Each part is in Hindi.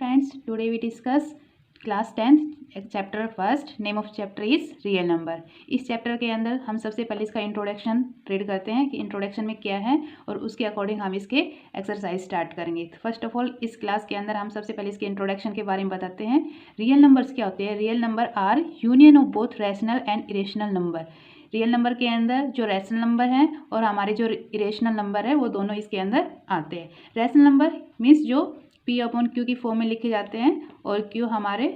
friends, today we discuss class 10th chapter first. Name of chapter is real number. इस चैप्टर के अंदर हम सबसे पहले इसका इंट्रोडक्शन रीड करते हैं कि इंट्रोडक्शन में क्या है और उसके अकॉर्डिंग हम इसके एक्सरसाइज स्टार्ट करेंगे। फर्स्ट ऑफ ऑल इस क्लास के अंदर हम सबसे पहले इसके इंट्रोडक्शन के बारे में बताते हैं। रियल नंबर्स क्या होते हैं? Real number are union of both rational and irrational number. Real number के अंदर जो रैशनल नंबर हैं और हमारे जो इरेशनल नंबर है वो दोनों इसके अंदर आते हैं। रैशनल नंबर मीन्स जो P अपॉन Q की फॉर्म में लिखे जाते हैं और Q हमारे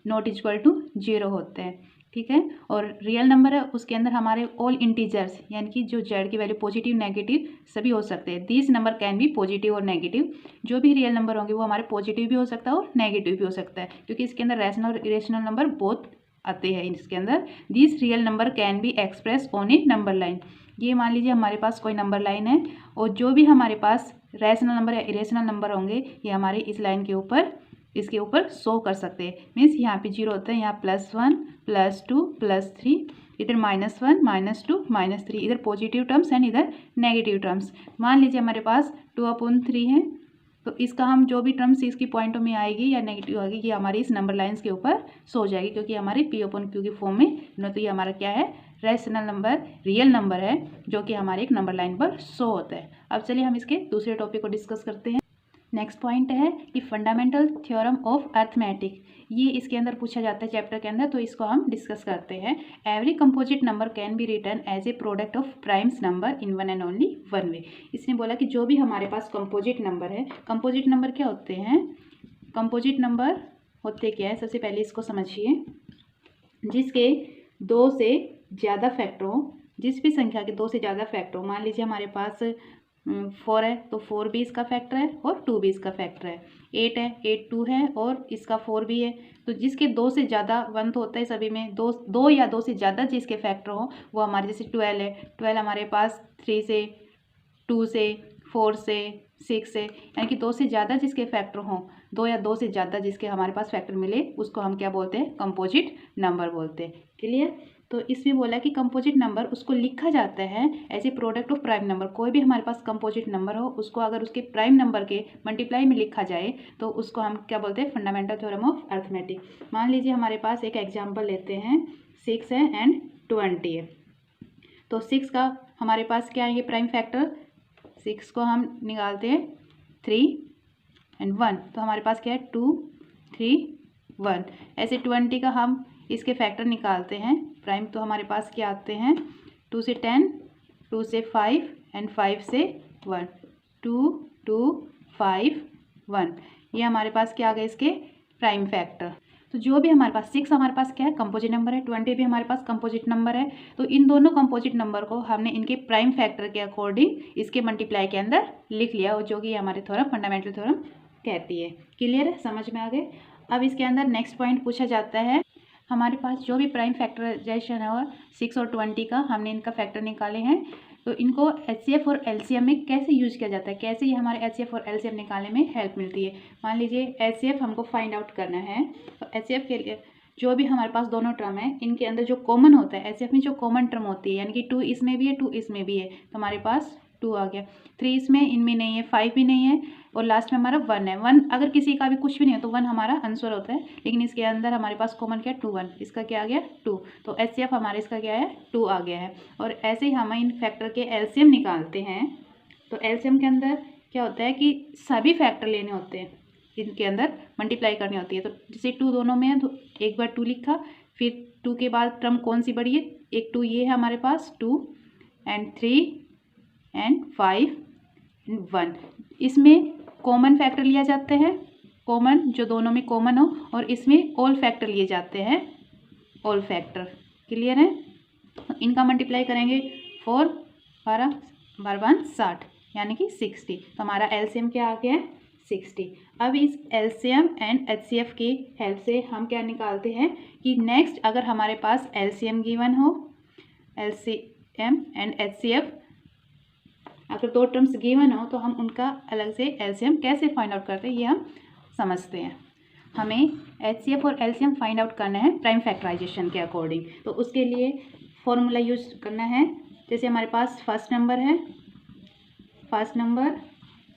नॉट इक्वल टू 0 होते हैं, ठीक है। और रियल नंबर है उसके अंदर हमारे ऑल इंटीजर्स यानी कि जो Z की वैल्यू पॉजिटिव नेगेटिव सभी हो सकते हैं। This number can B positive और नेगेटिव। जो भी रियल नंबर होंगे वो हमारे पॉजिटिव भी हो सकता है और नेगेटिव भी हो सकता है, क्योंकि इसके अंदर रैशनल और इरेशनल नंबर बोथ आते हैं इसके अंदर। This real number can be express on A number line. ये मान लीजिए हमारे पास कोई नंबर लाइन है और जो भी हमारे पास रैशनल नंबर या इरेशनल नंबर होंगे ये हमारे इस लाइन के ऊपर इसके ऊपर शो कर सकते हैं। मीन्स यहाँ पे 0 होता है, यहाँ +1 +2 +3, इधर -1 -2 -3, इधर पॉजिटिव टर्म्स एंड इधर नेगेटिव टर्म्स। मान लीजिए हमारे पास 2/3 है तो इसका हम जो भी टर्म्स इसकी पॉइंटों में आएगी या नेगेटिव आएगी ये हमारी इस नंबर लाइंस के ऊपर शो हो जाएगी, क्योंकि हमारी P/Q की फॉर्म में न तो ये हमारा क्या है रैशनल नंबर रियल नंबर है जो कि हमारे एक नंबर लाइन पर शो होता है। अब चलिए हम इसके दूसरे टॉपिक को डिस्कस करते हैं। नेक्स्ट पॉइंट है कि फंडामेंटल थ्योरम ऑफ अर्थमेटिक। ये इसके अंदर पूछा जाता है चैप्टर के अंदर, तो इसको हम डिस्कस करते हैं। Every composite number can be written as a product of primes number in one and only one way. इसने बोला कि जो भी हमारे पास कंपोजिट नंबर है, कंपोजिट नंबर क्या होते हैं? कंपोजिट नंबर होते क्या है? सबसे पहले इसको समझिए। जिसके 2 से ज़्यादा फैक्टर हो, जिस भी संख्या के 2 से ज़्यादा फैक्टर हो, मान लीजिए हमारे पास 4 है तो 4 भी इसका फैक्टर है और 2 भी इसका फैक्टर है। 8 है, 8 2 है और इसका 4 भी है। तो जिसके 2 से ज़्यादा 1 तो होता है सभी में, 2 या 2 से ज़्यादा जिसके फैक्टर हो वो हमारे जैसे 12 है, 12 हमारे पास 3 से 2 से 4 से 6 से, यानी कि 2 से ज़्यादा जिसके फैक्टर हों, 2 या 2 से ज़्यादा जिसके हमारे पास फैक्टर मिले उसको हम क्या बोलते हैं? कंपोजिट नंबर बोलते हैं। क्लियर? तो इसमें बोला कि कंपोजिट नंबर उसको लिखा जाता है as a product of prime number. कोई भी हमारे पास कंपोजिट नंबर हो उसको अगर उसके प्राइम नंबर के मल्टीप्लाई में लिखा जाए तो उसको हम क्या बोलते हैं? Fundamental theorem of arithmetic. मान लीजिए हमारे पास एक एग्जाम्पल लेते हैं, 6 है एंड 20 है। तो 6 का हमारे पास क्या है? ये प्राइम फैक्टर 6 को हम निकालते हैं 3 एंड 1, तो हमारे पास क्या है? 2 3 1। ऐसे 20 का हम इसके फैक्टर निकालते हैं प्राइम, तो हमारे पास क्या आते हैं? 2 से 10, 2 से 5 एंड 5 से 1, 2 2 5 1। ये हमारे पास क्या आ गए इसके प्राइम फैक्टर। तो जो भी हमारे पास 6 हमारे पास क्या है? कंपोजिट नंबर है, 20 भी हमारे पास कंपोजिट नंबर है। तो इन दोनों कंपोजिट नंबर को हमने इनके प्राइम फैक्टर के अकॉर्डिंग इसके मल्टीप्लाई के अंदर लिख लिया, और जो कि हमारे थ्योरम फंडामेंटल थ्योरम कहती है। क्लियर है? समझ में आ गए? अब इसके अंदर नेक्स्ट पॉइंट पूछा जाता है, हमारे पास जो भी प्राइम फैक्टराइजेशन है 6 और 20 का हमने इनका फैक्टर निकाले हैं, तो इनको HCF और LCM में कैसे यूज किया जाता है, कैसे ये हमारे HCF और LCM निकालने में हेल्प मिलती है। मान लीजिए HCF हमको फाइंड आउट करना है, तो HCF के लिए जो भी हमारे पास दोनों टर्म है इनके अंदर जो कॉमन होता है, HCF में जो कॉमन टर्म होती है, यानी कि 2 इसमें भी है 2 इसमें भी है, तो हमारे पास 2 आ गया। 3 इसमें इनमें नहीं है, 5 भी नहीं है और लास्ट में हमारा 1 है। 1 अगर किसी का भी कुछ भी नहीं है तो 1 हमारा आंसर होता है, लेकिन इसके अंदर हमारे पास कॉमन क्या है? 2 1, इसका क्या आ गया? 2। तो HCF हमारे इसका क्या है? 2 आ गया है। और ऐसे ही हम इन फैक्टर के LCM निकालते हैं, तो LCM के अंदर क्या होता है कि सभी फैक्टर लेने होते हैं, इनके अंदर मल्टीप्लाई करनी होती है। तो जैसे 2 दोनों में है तो एक बार 2 लिखा, फिर 2 के बाद टर्म कौन सी बड़ी है? एक 2 ये है हमारे पास 2 एंड 3 एंड 5 एंड 1। इसमें कॉमन फैक्टर लिया जाता है, कॉमन जो दोनों में कॉमन हो, और इसमें ऑल फैक्टर लिए जाते हैं, ऑल फैक्टर। क्लियर है? इनका मल्टीप्लाई करेंगे 4 12 12 60 यानी कि 60, तो हमारा LCM क्या आ गया है? 60। अब इस LCM एंड HCF की हेल्प से हम क्या निकालते हैं कि नेक्स्ट अगर हमारे पास LCM गिवन हो, LCM एंड HCF अगर 2 टर्म्स गिवन हो तो हम उनका अलग से LCM कैसे फाइंड आउट करते हैं ये हम समझते हैं। हमें HCF और LCM फाइंड आउट करना है प्राइम फैक्टराइजेशन के अकॉर्डिंग, तो उसके लिए फॉर्मूला यूज करना है। जैसे हमारे पास फर्स्ट नंबर है, first number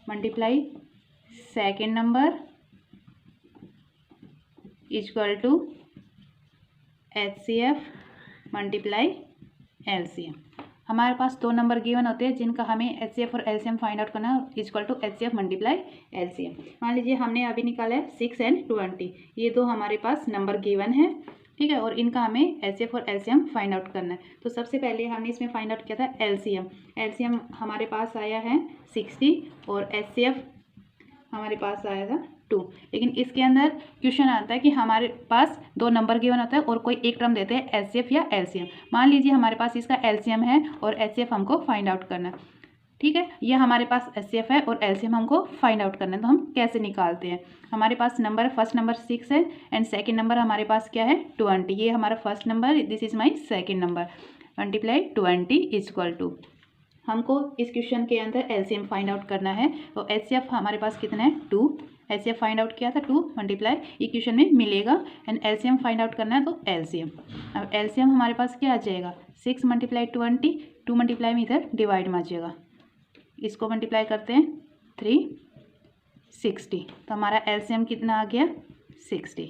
multiply second number equal to HCF multiply LCM। हमारे पास दो नंबर गिवन होते हैं जिनका हमें HCF और LCM फाइंड आउट करना है, equal to HCF multiply LCM। मान लीजिए हमने अभी निकाला है 6 और 20, ये दो हमारे पास नंबर गिवन है, ठीक है, और इनका हमें HCF और LCM फाइंड आउट करना है। तो सबसे पहले हमने इसमें फाइंड आउट किया था LCM हमारे पास आया है 60 और HCF हमारे पास आया था 2। लेकिन इसके अंदर क्वेश्चन आता है कि हमारे पास दो नंबर गिवन होता है और कोई एक टर्म देते हैं HCF या LCM। मान लीजिए हमारे पास इसका LCM है और HCF हमको फाइंड आउट करना है, ठीक है, ये हमारे पास HCF है और LCM हमको फाइंड आउट करना है। तो हम कैसे निकालते हैं? हमारे पास नंबर फर्स्ट नंबर 6 है एंड सेकेंड नंबर हमारे पास क्या है 20। ये हमारा first number, this is my second number, multiply 20 equal to, हमको इस क्वेश्चन के अंदर LCM फाइंड आउट करना है। तो HCF हमारे पास कितना है 2, HCF फाइंड आउट किया था 2 मल्टीप्लाई, इक्वेशन में मिलेगा, एंड LCM फाइंड आउट करना है तो LCM। अब LCM हमारे पास क्या आ जाएगा 6 मल्टीप्लाई 20, 2 मल्टीप्लाई में इधर डिवाइड में आ जाएगा, इसको मल्टीप्लाई करते हैं 360, तो हमारा LCM कितना आ गया 60,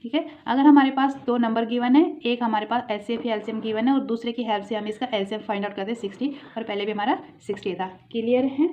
ठीक है। अगर हमारे पास दो नंबर गिवन है, एक हमारे पास HCF या LCM गिवन है और दूसरे की हेल्प से हम इसका LCM फाइंड आउट करते हैं 60, और पहले भी हमारा 60 था। क्लियर है?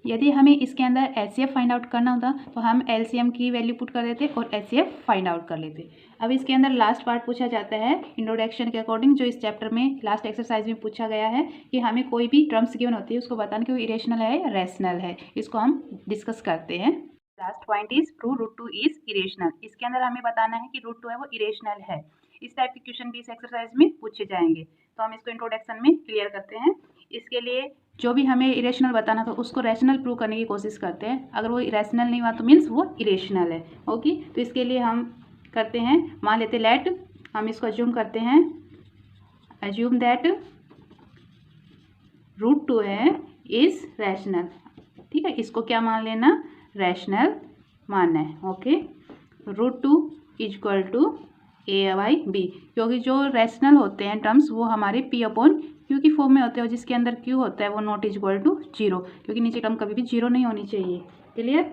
यदि हमें इसके अंदर HCF फाइंड आउट करना होता तो हम LCM की वैल्यू पुट कर देते और HCF फाइंड आउट कर लेते। अब इसके अंदर लास्ट पार्ट पूछा जाता है इंट्रोडक्शन के अकॉर्डिंग, जो इस चैप्टर में लास्ट एक्सरसाइज में पूछा गया है कि हमें कोई भी टर्म्स गिवन होती है उसको बताना कि वो इरेशनल है या रैशनल है, इसको हम डिस्कस करते हैं। Last point is true √2 is irrational. इसके अंदर हमें बताना है कि √2 है वो इरेशनल है। इस टाइप के क्वेश्चन भी इस एक्सरसाइज में पूछे जाएंगे, तो हम इसको इंट्रोडक्शन में क्लियर करते हैं। इसके लिए जो भी हमें इरेशनल बताना था उसको रैशनल प्रूव करने की कोशिश करते हैं। अगर वो रैशनल नहीं हुआ तो मीन्स वो इरेशनल है। ओके, तो इसके लिए हम करते हैं, मान लेते लेट, हम इसको अज्यूम करते हैं, अज्यूम दैट √2 है इज रैशनल, ठीक है, इसको क्या मान लेना रैशनल मानना है। ओके, √2 इक्वल टू A/B, क्योंकि जो रैशनल होते हैं टर्म्स वो हमारे P/Q की फॉर्म में होते हैं और जिसके अंदर Q होता है वो नॉट इक्वल टू 0, क्योंकि नीचे टर्म कभी भी 0 नहीं होनी चाहिए। क्लियर?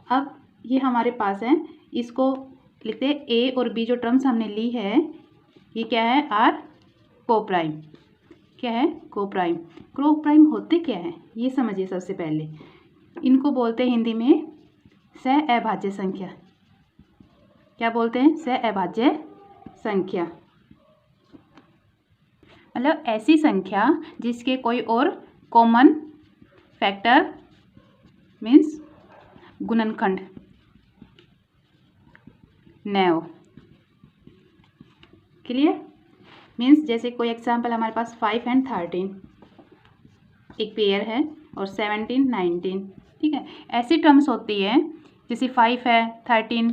अब ये हमारे पास है, इसको लिखते हैं A और B, जो टर्म्स हमने ली है ये क्या है आर कोप्राइम। क्या है? कोप्राइम। कोप्राइम होते क्या है ये समझिए। सबसे पहले इनको बोलते हैं हिंदी में सहअभाज्य संख्या। क्या बोलते हैं? सहअभाज्य संख्या, मतलब ऐसी संख्या जिसके कोई और कॉमन फैक्टर मीन्स गुणनखंड न हो। क्लियर? मीन्स जैसे कोई एग्जाम्पल हमारे पास 5 और 13 एक पेयर है और 17 19, ठीक है, ऐसी टर्म्स होती है जैसे 5 है 13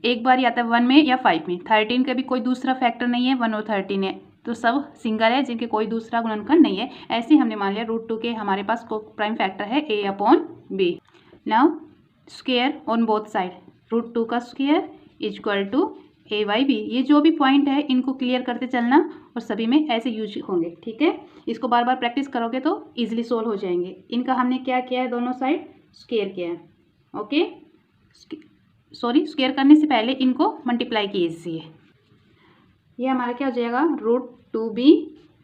एक बार या तो 1 में या 5 में, 13 का भी कोई दूसरा फैक्टर नहीं है, 1 और 13 है, तो सब सिंगल है जिनके कोई दूसरा गुणनखंड नहीं है। ऐसे हमने मान लिया √2 के हमारे पास प्राइम फैक्टर है A/B। Now square on both side, √2 का स्क्वायर इक्वल टू A/B। ये जो भी पॉइंट है इनको क्लियर करते चलना और सभी में ऐसे यूज होंगे, ठीक है। इसको बार बार प्रैक्टिस करोगे तो इजीली सोल्व हो जाएंगे। इनका हमने क्या किया है, दोनों साइड स्क्वायर किया है। ओके, सॉरी, स्क्वायर करने से पहले इनको मल्टीप्लाई कीजिए। ये हमारा क्या हो जाएगा √2B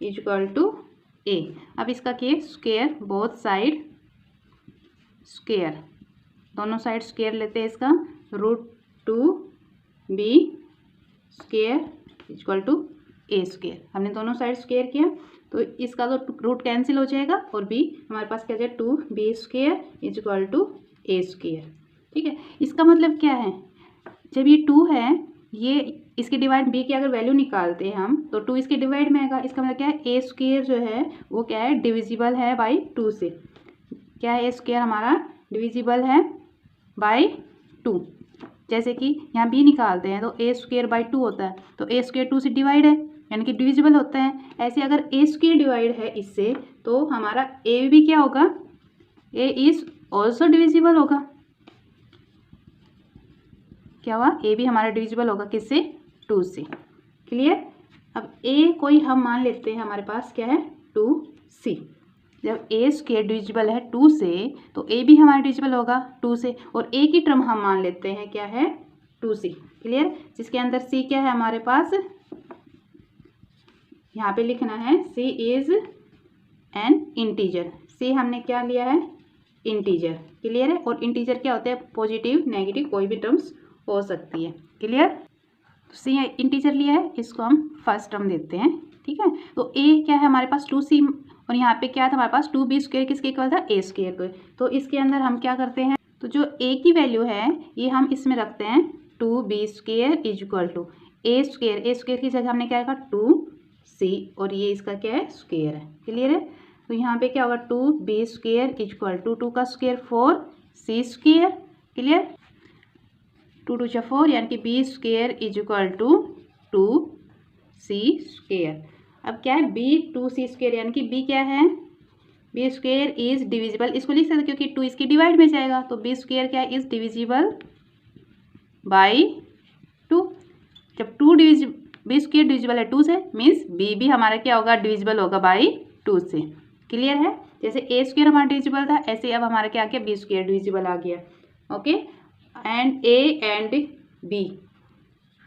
इक्वल टू A। अब इसका क्या स्क्वायर, बोथ साइड स्क्वायर, दोनों साइड स्क्वायर लेते हैं इसका, √2B square equal to A square. हमने दोनों साइड स्क्वायर किया तो इसका तो रूट कैंसिल हो जाएगा और B हमारे पास क्या जाएगा 2B square equal to A square, ठीक है। इसका मतलब क्या है, जब ये 2 है, ये इसके डिवाइड B की अगर वैल्यू निकालते हैं हम तो 2 इसके डिवाइड में आएगा। इसका मतलब क्या है, A स्क्वायर जो है वो क्या है डिविजिबल है बाई 2 से। क्या है, A स्क्वायर हमारा डिविजिबल है बाई 2। जैसे कि यहाँ B निकालते हैं तो A स्क्वायर बाई 2 होता है, तो A स्क्वायर 2 से डिवाइड है यानी कि डिविजिबल होता है। ऐसे अगर A स्क्वायर डिवाइड है इससे तो हमारा A भी क्या होगा, A इज ऑल्सो डिविजिबल होगा। क्या हुआ, A भी हमारा डिविजिबल होगा किससे, 2 से। क्लियर? अब A कोई हम मान लेते हैं हमारे पास क्या है 2C। जब ए स्क्वायर डिविजिबल है 2 से तो ए भी हमारा डिविजिबल होगा 2 से, और ए की टर्म हम मान लेते हैं क्या है 2c। क्लियर? जिसके अंदर c क्या है हमारे पास, यहाँ पे लिखना है c is an integer. c हमने क्या लिया है इंटीजर। क्लियर है? और इंटीजर क्या होता है पॉजिटिव नेगेटिव कोई भी टर्म्स हो सकती है। क्लियर? तो c इंटीजर लिया है, इसको हम फर्स्ट टर्म देते हैं। ठीक है, तो a क्या है हमारे पास 2c, और यहाँ पे क्या था हमारे पास 2b स्क्वायर किसके इक्वल था a स्क्वायर को। तो इसके अंदर हम क्या करते हैं, तो जो a की वैल्यू है ये हम इसमें रखते हैं 2b square is equal to a square की जगह हमने क्या रखा 2c, और ये इसका क्या है स्क्वायर है। क्लियर है? तो यहाँ पे क्या होगा 2b square is equal to 2 का स्क्वायर 4c स्क्वायर। क्लियर? 2 2 4 यानी कि b square is equal to 2c square. अब क्या है b 2c स्क्वायर यानी कि b क्या है b स्क्वायर इज डिविजिबल, इसको लिख सकते क्योंकि 2 इसकी डिवाइड में जाएगा, तो b स्क्वायर क्या है इज डिविजिबल बाई 2। जब b स्क्वायर डिविजिबल है 2 से मीन्स b भी हमारा क्या होगा डिविजिबल होगा बाई 2 से। क्लियर है? जैसे a स्क्वायर हमारा डिविजिबल था ऐसे अब हमारा क्या आ गया b स्क्वायर डिविजिबल आ गया। Okay, and a and b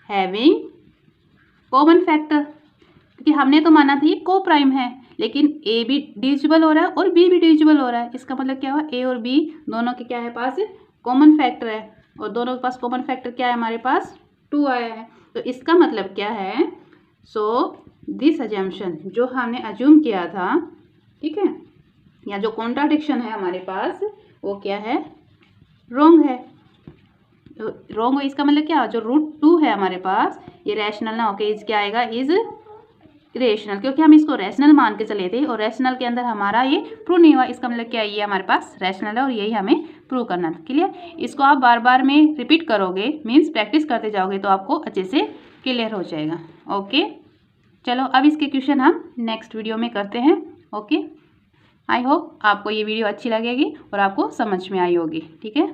having common factor, क्योंकि हमने तो माना था ये को प्राइम है, लेकिन a भी डिविजिबल हो रहा है और b भी डिविजिबल हो रहा है। इसका मतलब क्या हुआ a और b दोनों के क्या है पास कॉमन फैक्टर है, और दोनों के पास कॉमन फैक्टर क्या है हमारे पास 2 आया है। तो इसका मतलब क्या है, सो दिस अजम्पशन जो हमने अज्यूम किया था, ठीक है, या जो कॉन्ट्राडिक्शन है हमारे पास वो क्या है रॉन्ग है। रॉन्ग हो इसका मतलब क्या, जो √2 है हमारे पास ये रैशनल ना होके इज क्या आएगा इज रेशनल, क्योंकि हम इसको रैशनल मान के चले थे और रैशनल के अंदर हमारा ये प्रूव नहीं हुआ। इसका मतलब क्या है ये हमारे पास रैशनल है और यही हमें प्रूव करना था। क्लियर? इसको आप बार बार में रिपीट करोगे मीन्स प्रैक्टिस करते जाओगे तो आपको अच्छे से क्लियर हो जाएगा। ओके, चलो अब इसके क्वेश्चन हम नेक्स्ट वीडियो में करते हैं। ओके, आई होप आपको ये वीडियो अच्छी लगेगी और आपको समझ में आई होगी। ठीक है।